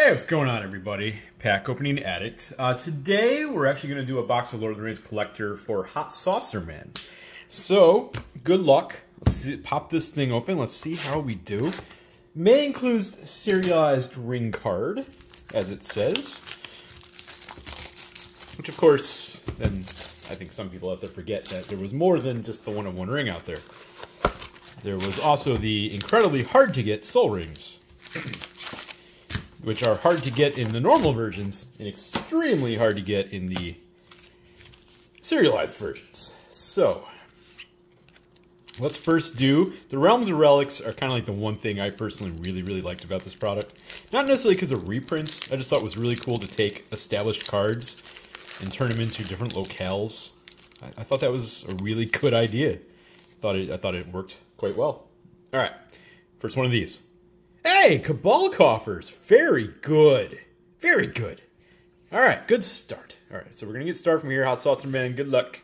Hey, what's going on, everybody? Pack Opening Addict. Today, we're actually going to do a box of Lord of the Rings Collector for Hot Saucer Man. So, good luck. Let's see, pop this thing open. Let's see how we do. May include serialized ring card, as it says. Which, of course, then I think some people out there forget that there was more than just the one-of-one ring out there. There was also the incredibly hard-to-get soul rings, which are hard to get in the normal versions and extremely hard to get in the serialized versions. So, let's first do, the Realms of Relics are kind of like the one thing I personally really liked about this product. Not necessarily because of reprints, I just thought it was really cool to take established cards and turn them into different locales. I thought that was a really good idea. I thought it worked quite well. Alright, first one of these. Hey, Cabal Coffers. Very good. Very good. All right, good start. All right, so we're going to get started from here. Hot Saucer Man, good luck.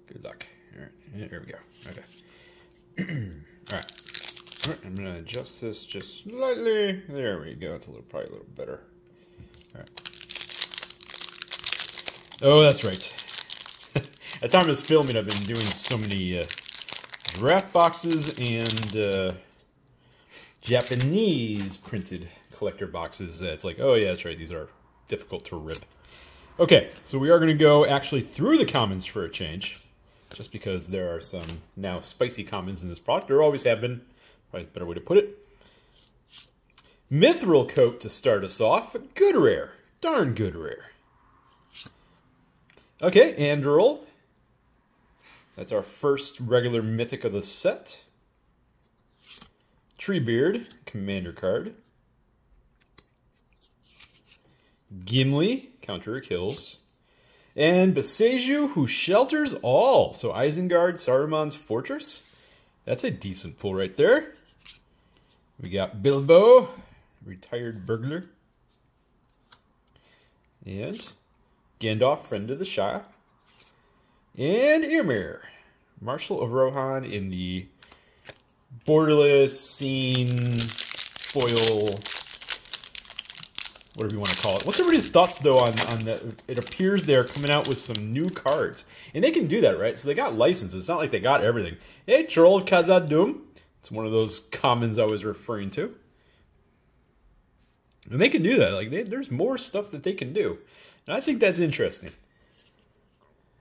Good luck. All right, here we go. Okay. All right. All right, I'm going to adjust this just slightly. There we go. It's probably a little better. All right. Oh, that's right. At the time of this filming, I've been doing so many draft boxes and Japanese printed collector boxes. It's like, oh yeah, that's right, these are difficult to rip. Okay, so we are going to go actually through the commons for a change, just because there are some now spicy commons in this product. There always have been, probably a better way to put it. Mithril Coat to start us off. Good rare. Darn good rare. Okay, Anduril. That's our first regular mythic of the set. Treebeard, commander card. Gimli, counter kills. And Beseju, who shelters all. So Isengard, Saruman's fortress. That's a decent pull right there. We got Bilbo, retired burglar. And Gandalf, friend of the Shire. And Ymir, Marshal of Rohan in the borderless, scene, foil, whatever you want to call it. What's everybody's thoughts, though, on that? It appears they're coming out with some new cards. And they can do that, right? So they got licenses. It's not like they got everything. Hey, Troll of Khazad-dûm. It's one of those commons I was referring to. And they can do that. Like, there's more stuff that they can do. And I think that's interesting.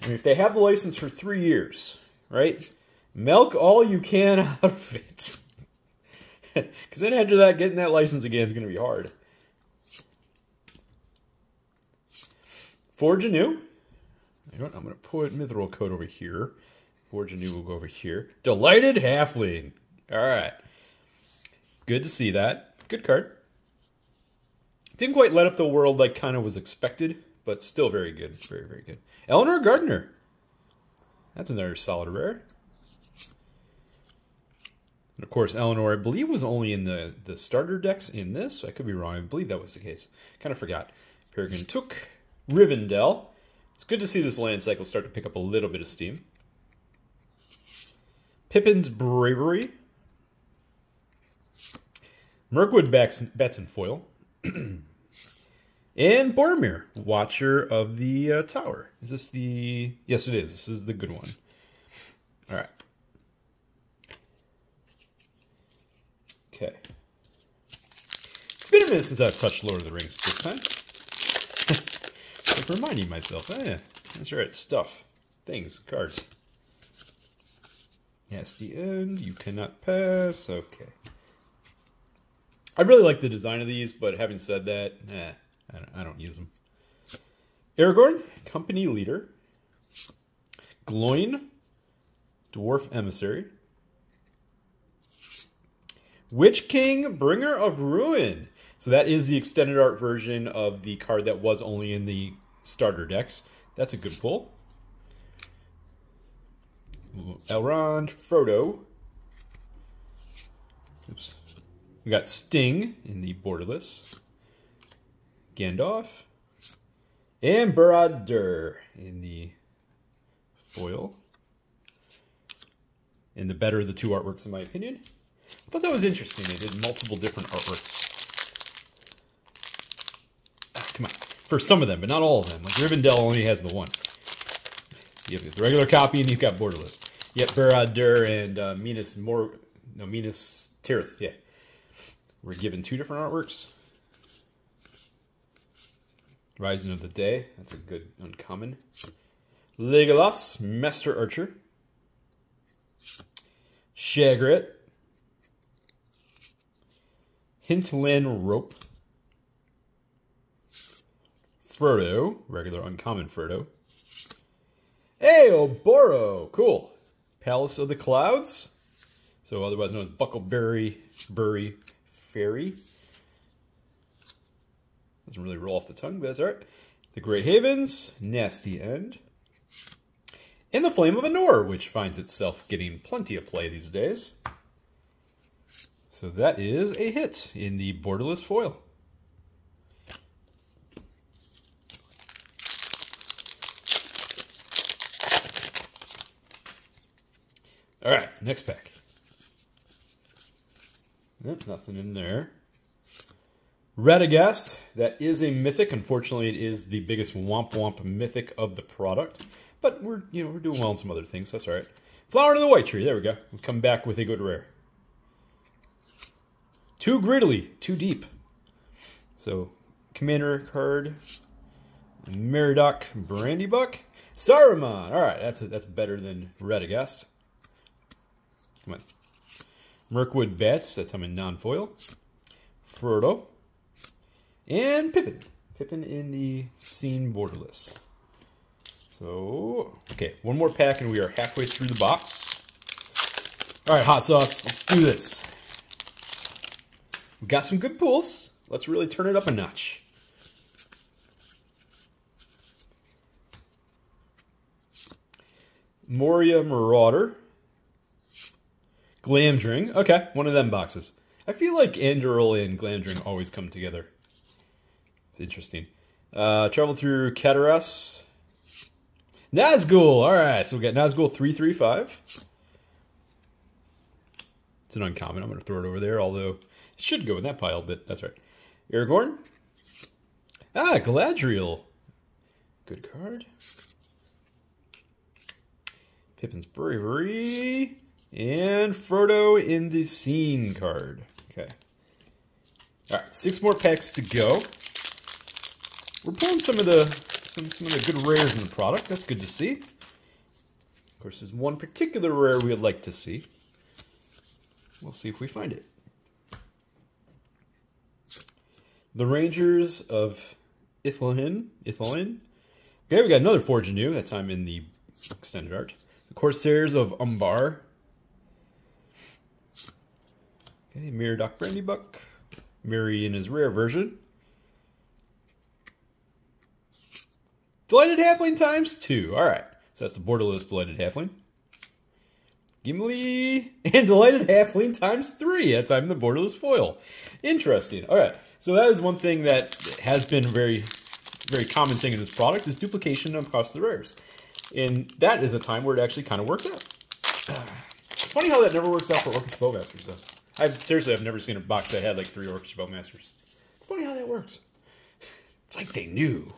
I mean, if they have the license for 3 years, right? Milk all you can out of it. Because then after that, getting that license again is going to be hard. Forge anew. You know what? I'm going to put Mithril Coat over here. Forge anew will go over here. Delighted Halfling. All right. Good to see that. Good card. Didn't quite light up the world like kind of was expected, but still very good. Very, very good. Eleanor Gardner. That's another solid rare. And of course, Eleanor, I believe, was only in the starter decks in this. I could be wrong. I believe that was the case. Kind of forgot. Peregrine Took. Rivendell. It's good to see this land cycle start to pick up a little bit of steam. Pippin's Bravery. Mirkwood Bats and Foil. And Boromir, Watcher of the Tower. Is this the... Yes, it is. This is the good one. All right. Okay. It's been a minute since I've touched Lord of the Rings this time. I'm reminding myself. Oh, yeah, that's right. Stuff. Things. Cards. That's the end. You cannot pass. Okay. I really like the design of these, but having said that, I don't use them. Aragorn, Company Leader. Gloin, Dwarf Emissary. Witch King, Bringer of Ruin. So that is the extended art version of the card that was only in the starter decks. That's a good pull. Elrond, Frodo. Oops. We got Sting in the borderless. Gandalf. And Barad-dûr in the foil. And the better of the two artworks, in my opinion. I thought that was interesting. They did multiple different artworks. Come on. For some of them, but not all of them. Like Rivendell only has the one. You have the regular copy, and you've got Borderless. You have Barad-dûr and Minas Tirith. Yeah. We're given 2 different artworks. Rising of the Day. That's a good uncommon. Legolas, Master Archer. Shagrat. Hintland Rope. Frodo. Regular uncommon Frodo. Eoboro. Cool. Palace of the Clouds. So otherwise known as Buckleberry Fairy. Doesn't really roll off the tongue, but that's alright. The Grey Havens. Nasty End. And the Flame of Anor, which finds itself getting plenty of play these days. So that is a hit in the Borderless foil. Alright, next pack. Nope, nothing in there. Radagast, that is a mythic. Unfortunately, it is the biggest womp womp mythic of the product. But we're doing well on some other things, so that's alright. Flower to the White Tree, there we go. We'll come back with a good rare. Too greedily, too deep. So, Commander card. Meriadoc Brandybuck. Saruman! Alright, that's better than Radagast. Come on. Mirkwood Bats, that time in non-foil. Frodo. And Pippin. Pippin in the Scene Borderless. So, okay, one more pack and we are halfway through the box. Alright, hot sauce, let's do this. We've got some good pulls. Let's really turn it up a notch. Moria Marauder. Glamdring. Okay, one of them boxes. I feel like Anduril and Glamdring always come together. It's interesting. Travel through Cataras. Nazgul! Alright, so we got Nazgul 335. It's an uncommon. I'm going to throw it over there, although it should go in that pile, but that's right. Aragorn. Ah, Galadriel. Good card. Pippin's Bravery. And Frodo in the Scene card. Okay. Alright, 6 more packs to go. We're pulling some of the good rares in the product. That's good to see. Of course, there's one particular rare we would like to see. We'll see if we find it. The Rangers of Ithilien. Okay, we got another Forge Anew, that time in the extended art. The Corsairs of Umbar. Okay, Meriadoc Brandybuck. Merry in his rare version. Delighted Halfling times 2. Alright, so that's the Borderless Delighted Halfling. Gimli and Delighted Halfling times 3. That time in the Borderless foil. Interesting. Alright, so that is one thing that has been a very common thing in this product, is duplication across the rares. And that is a time where it actually kind of worked out. It's funny how that never works out for Orcish Bowmasters, though. I've never seen a box that had like 3 Orcish Bowmasters. It's funny how that works. It's like they knew.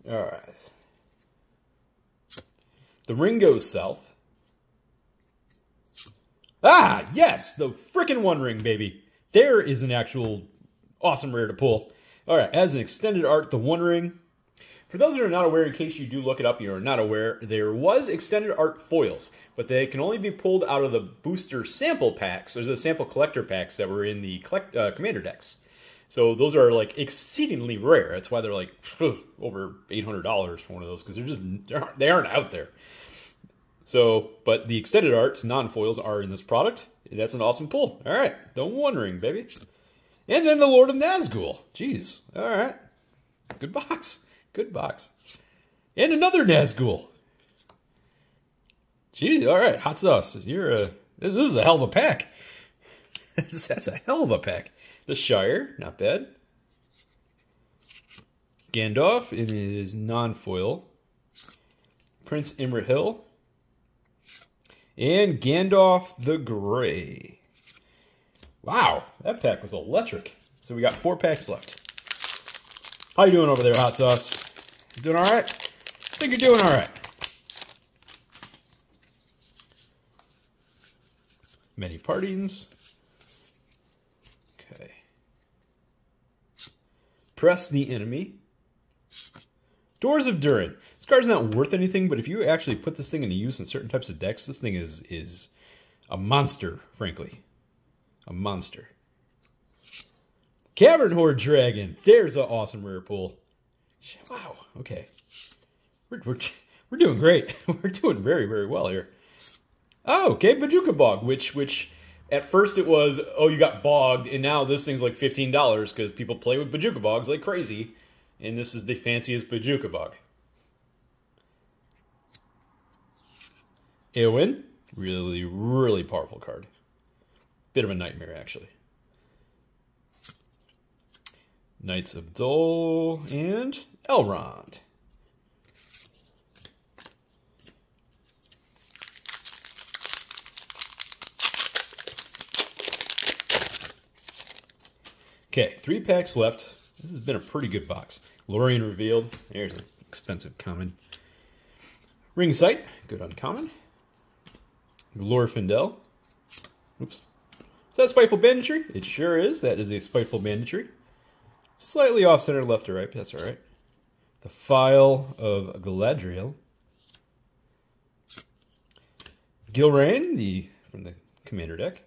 Alright. The Ring Goes South. Ah, yes! The frickin' One Ring, baby. There is an actual awesome rare to pull. Alright, as an extended art, the One Ring. For those that are not aware, in case you do look it up, you are not aware, there was extended art foils, but they can only be pulled out of the booster sample packs. There's the sample collector packs that were in the commander decks. So those are like exceedingly rare. That's why they're like over $800 for one of those, because they aren't out there. So, but the extended arts, non-foils, are in this product. That's an awesome pull. All right, the One Ring, baby. And then the Lord of Nazgul. Jeez. All right. Good box. Good box. And another Nazgul. Gee, all right, hot sauce. This is a hell of a pack. That's a hell of a pack. The Shire, not bad. Gandalf in his non-foil. Prince Imrahil. And Gandalf the Grey. Wow, that pack was electric. So we got 4 packs left. How you doing over there, Hot Sauce? You doing all right? I think you're doing all right. Many partings. Okay. Press the Enemy. Doors of Durin. This card's not worth anything, but if you actually put this thing into use in certain types of decks, this thing is a monster, frankly. A monster. Cavern Horde Dragon. There's an awesome rare pull. Wow. Okay. We're doing great. We're doing very, very well here. Oh, okay. Bajuka Bog, which at first it was, oh, you got bogged, and now this thing's like $15 because people play with Bajuka Bogs like crazy, and this is the fanciest Bajuka Bog. Eowyn. Really, really powerful card. Bit of a nightmare, actually. Knights of Dole and Elrond. Okay, 3 packs left. This has been a pretty good box. Lorien Revealed. There's an expensive common. Ring Sight. Good uncommon. Glorfindel. Oops. Is that Spiteful Banditry? It sure is. That is a Spiteful Banditry. Slightly off-center left to right, but that's alright. The Phial of Galadriel. Gilrain, from the Commander deck.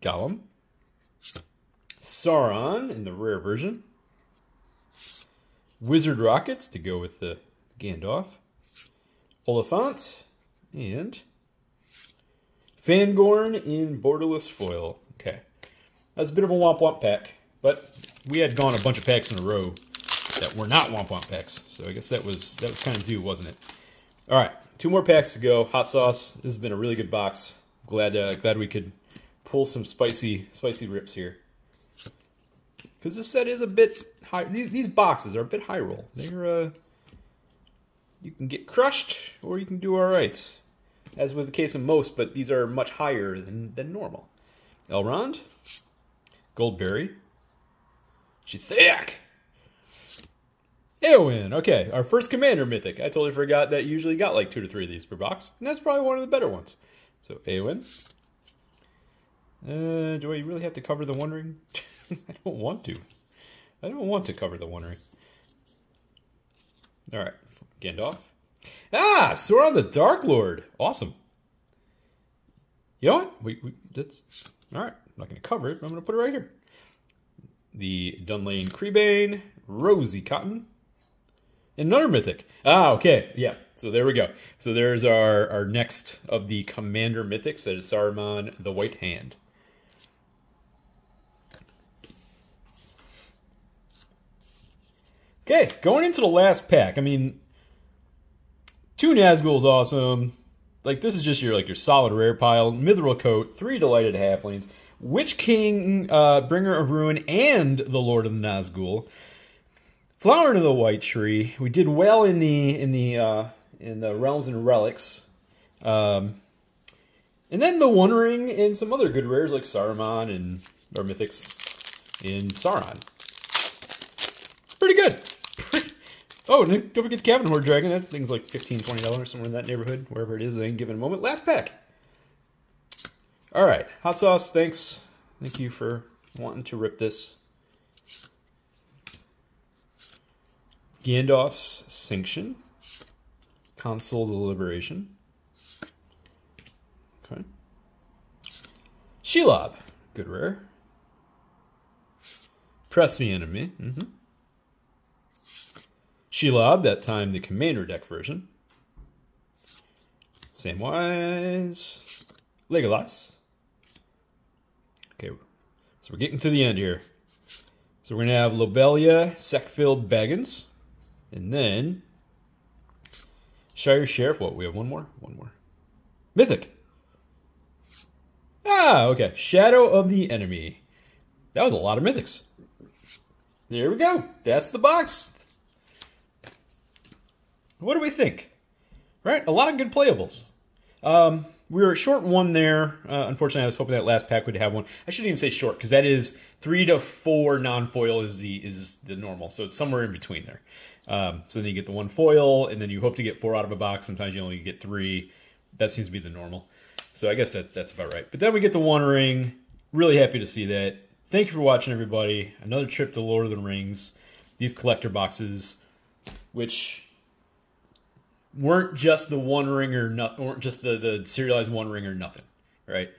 Gollum. Sauron in the rare version. Wizard Rockets to go with the Gandalf. Oliphant. And Fangorn in Borderless Foil. Okay. That's a bit of a Womp Womp pack. But we had gone a bunch of packs in a row that were not Womp Womp packs. So I guess that was kind of due, wasn't it? All right, 2 more packs to go. Hot Sauce. This has been a really good box. Glad we could pull some spicy rips here. Because this set is a bit high. These boxes are a bit high roll. They're you can get crushed or you can do all right, as with the case of most. But these are much higher than normal. Elrond, Goldberry. Shithak! Eowyn. Okay, our first Commander Mythic. I totally forgot that you usually got like 2 to 3 of these per box. And that's probably one of the better ones. So, Eowyn. Do I really have to cover the One Ring? I don't want to. I don't want to cover the One Ring. Alright, Gandalf. Ah! Sauron the Dark Lord. Awesome. You know what? That's... Alright, I'm not going to cover it. I'm going to put it right here. The Dunlane Creebane, Rosy Cotton, and another Mythic. Ah, okay, yeah. So there we go. So there's our next of the Commander Mythics. That is Saruman the White Hand. Okay, going into the last pack. I mean, 2 Nazgul's awesome. Like, this is just your solid rare pile. Mithril Coat, 3 Delighted Halflings, Witch King, Bringer of Ruin, and the Lord of the Nazgul. Flower to the White Tree. We did well in the Realms and Relics. And then the One Ring and some other good rares like Saruman and our Mythics in Sauron. Pretty good. Oh, and don't forget the Cavern Horde Dragon. That thing's like $15, $20, somewhere in that neighborhood, wherever it is at any given moment. Last pack. All right, Hot Sauce, thanks. Thank you for wanting to rip this. Gandalf's Sanction. Console Deliberation. Okay. Shelob, good rare. Press the Enemy. Shelob, that time the Commander deck version. Samwise. Legolas. Okay, so we're getting to the end here. So we're going to have Lobelia, Sackfield Baggins. And then Shire Sheriff. What, we have one more? One more. Mythic. Ah, okay. Shadow of the Enemy. That was a lot of Mythics. There we go. That's the box. What do we think? Right? A lot of good playables. we were short one there. Unfortunately, I was hoping that last pack would have one. I shouldn't even say short, because that is 3 to 4 non-foil is the normal. So it's somewhere in between there. So then you get the 1 foil, and then you hope to get 4 out of a box. Sometimes you only get 3. That seems to be the normal. So I guess that's about right. But then we get the 1 ring. Really happy to see that. Thank you for watching, everybody. Another trip to Lord of the Rings. These collector boxes, which weren't just the 1 ring or not, weren't just the serialized 1 ring or nothing, right?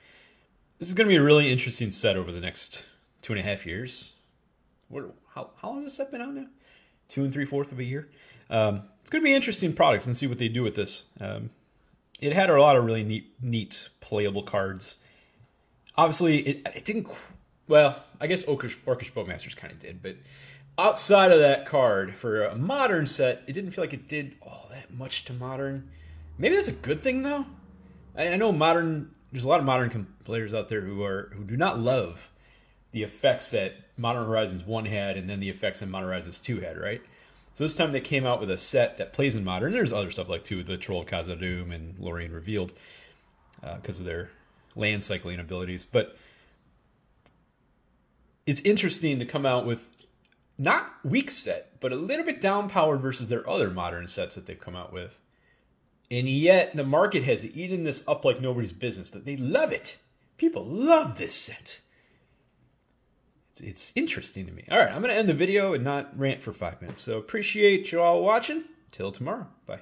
This is going to be a really interesting set over the next 2.5 years. How long has this set been out now? 2 3/4 of a year. It's going to be interesting products and see what they do with this. It had a lot of really neat playable cards. Obviously, it didn't. Well, I guess Orcish Boatmasters kind of did, but outside of that card, for a modern set, it didn't feel like it did all that much to modern. Maybe that's a good thing, though. I know modern. There's a lot of modern players out there who do not love the effects that Modern Horizons 1 had, and then the effects that Modern Horizons 2 had, right? So this time they came out with a set that plays in modern. There's other stuff like too, the Troll of Khazad-dûm and Lorien Revealed, because of their land cycling abilities. But it's interesting to come out with not weak set, but a little bit down powered versus their other modern sets that they've come out with. And yet the market has eaten this up like nobody's business. That they love it. People love this set. It's interesting to me. All right, I'm going to end the video and not rant for 5 minutes. So appreciate you all watching. Till tomorrow. Bye.